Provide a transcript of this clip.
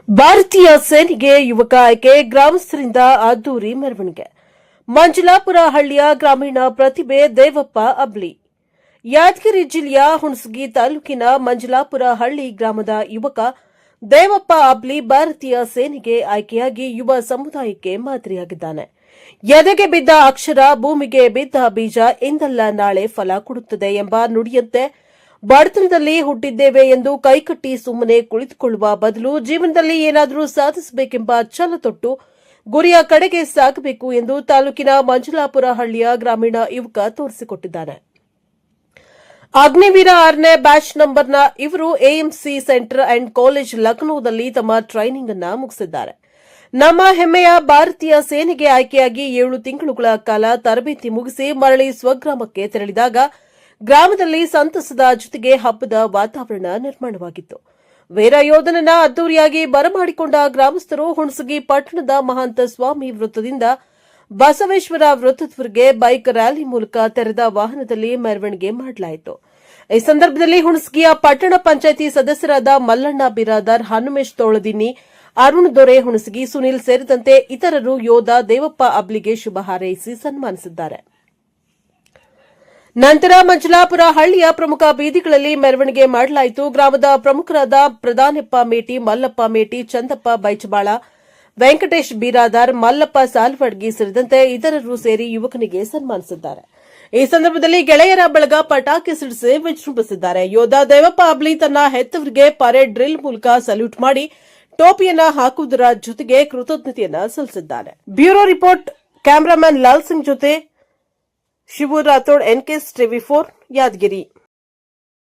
ಭಾರತೀಯ ಸೇನೆಗೆ ಯುವಕ ಆಯ್ಕೆ ಗ್ರಾಮಸ್ಥರಿಂದ ಅದ್ದೂರಿ ಮೆರವಣಿಗೆ. ಮಂಜಲಾಪುರ ಹಳ್ಳಿಯ ಗ್ರಾಮೀಣ ಪ್ರತಿಭೆ ದೇವಪ್ಪ ಅಬ್ಲಿ. ಯಾದಗಿರಿ ಜಿಲ್ಲೆಯ ಹುಣಸಗಿ ತಾಲೂಕಿನ ಮಂಜಲಾಪುರ ಹಳ್ಳಿ ಗ್ರಾಮದ ಯುವಕ ದೇವಪ್ಪ ಅಬ್ಲಿ ಭಾರತೀಯ ಸೇನೆಗೆ ಆಯ್ಕೆಯಾಗಿ ಯುವ ಸಮುದಾಯಕ್ಕೆ ಮಾದರಿಯಾಗಿದ್ದಾನೆ. ಎದೆಗೆ ಬಿದ್ದ ಅಕ್ಷರ, ಭೂಮಿಗೆ ಬಿದ್ದ ಬೀಜ ಎಂದಲ್ಲ ನಾಳೆ ಫಲ ಕೊಡುತ್ತದೆ ಎಂಬ ನುಡಿಯಂತೆ ಬಡತನದಲ್ಲಿ ಹುಟ್ಟಿದ್ದೇವೆ ಎಂದು ಕೈಕಟ್ಟಿ ಸುಮ್ಮನೆ ಕುಳಿತುಕೊಳ್ಳುವ ಬದಲು ಜೀವನದಲ್ಲಿ ಏನಾದರೂ ಸಾಧಿಸಬೇಕೆಂಬ ಛಲ ತೊಟ್ಟು ಗುರಿಯ ಕಡೆಗೆ ಸಾಗಬೇಕು ಎಂದು ತಾಲೂಕಿನ ಮಂಜಲಾಪುರ ಹಳ್ಳಿಯ ಗ್ರಾಮೀಣ ಯುವಕ ತೋರಿಸಿಕೊಟ್ಟಿದ್ದಾನೆ. ಅಗ್ನಿವೀರ 6ನೇ ಬ್ಯಾಚ್ ನಂಬರ್ನ ಇವರು ಎಎಂಸಿ ಸೆಂಟರ್ ಅಂಡ್ ಕಾಲೇಜ್ ಲಖನೌದಲ್ಲಿ ತಮ್ಮ ಟ್ರೈನಿಂಗ್ ಅನ್ನು ಮುಗಿಸಿದ್ದಾರೆ. ನಮ್ಮ ಹೆಮ್ಮೆಯ ಭಾರತೀಯ ಸೇನೆಗೆ ಆಯ್ಕೆಯಾಗಿ 7 ತಿಂಗಳುಗಳ ಕಾಲ ತರಬೇತಿ ಮುಗಿಸಿ ಮರಳಿ ಸ್ವಗ್ರಾಮಕ್ಕೆ ತೆರಳಿದಾಗ ಗ್ರಾಮದಲ್ಲಿ ಸಂತಸದ ಜೊತೆಗೆ ಹಬ್ಬದ ವಾತಾವರಣ ನಿರ್ಮಾಣವಾಗಿತ್ತು. ವೀರ ಯೋಧನನ್ನ ಅದ್ದೂರಿಯಾಗಿ ಬರಮಾಡಿಕೊಂಡ ಗ್ರಾಮಸ್ಥರು ಹುಣಸಗಿ ಪಟ್ಟಣದ ಮಹಾಂತ ಸ್ವಾಮಿ ವೃತ್ತದಿಂದ ಬಸವೇಶ್ವರ ವೃತ್ತದವರೆಗೆ ಬೈಕ್ ರ್ಯಾಲಿ ಮೂಲಕ ತೆರೆದ ವಾಹನದಲ್ಲಿ ಮೆರವಣಿಗೆ ಮಾಡಲಾಯಿತು. ಈ ಸಂದರ್ಭದಲ್ಲಿ ಹುಣಸಗಿಯ ಪಟ್ಟಣ ಪಂಚಾಯಿತಿ ಸದಸ್ಯರಾದ ಮಲ್ಲಣ್ಣ ಬಿರಾದಾರ್, ಹನುಮೇಶ್ ತೋಳದಿನ್ನಿ, ಅರುಣ್ ದೊರೆ ಹುಣಸಗಿ, ಸುನಿಲ್ ಸೇರಿದಂತೆ ಇತರರು ಯೋಧ ದೇವಪ್ಪ ಅಬ್ಲಿಗೆ ಶುಭ ಹಾರೈಸಿ ಸನ್ಮಾನಿಸಿದ್ದಾರೆ. ನಂತರ ಮಂಜಲಾಪುರ ಹಳ್ಳಿಯ ಪ್ರಮುಖ ಬೀದಿಗಳಲ್ಲಿ ಮೆರವಣಿಗೆ ಮಾಡಲಾಯಿತು. ಗ್ರಾಮದ ಪ್ರಮುಖರಾದ ಪ್ರಧಾನಪ್ಪ ಮೇಟಿ, ಮಲ್ಲಪ್ಪ ಮೇಟಿ, ಚಂದಪ್ಪ ಬೈಚಬಾಳ, ವೆಂಕಟೇಶ್ ಬಿರಾದಾರ್, ಮಲ್ಲಪ್ಪ ಸಾಲ್ವಡ್ಗಿ ಸೇರಿದಂತೆ ಇತರರು ಸೇರಿ ಯುವಕನಿಗೆ ಸನ್ಮಾನಿಸಿದ್ದಾರೆ. ಈ ಸಂದರ್ಭದಲ್ಲಿ ಗೆಳೆಯರ ಬಳಗ ಪಟಾಕಿ ಸಿಡಿಸಿ ವಿಜೃಂಭಿಸಿದ್ದಾರೆ. ಯೋಧ ದೇವಪ್ಪ ಅಬ್ಲಿ ತನ್ನ ಹೆತ್ತವರಿಗೆ ಪರೇಡ್ ಡ್ರಿಲ್ ಮೂಲಕ ಸಲ್ಯೂಟ್ ಮಾಡಿ ಟೋಪಿಯನ್ನ ಹಾಕುವುದರ ಜೊತೆಗೆ ಕೃತಜ್ಞತೆಯನ್ನ ಸಲ್ಲಿಸಿದ್ದಾರೆ. Bureau report cameraman Lal Singh ಜೊತೆ ಶಿವು ರಾಥೋಡ್, ಎನ್ಕೆಎಸ್ ಟಿವಿ4 ಯಾದಗಿರಿ.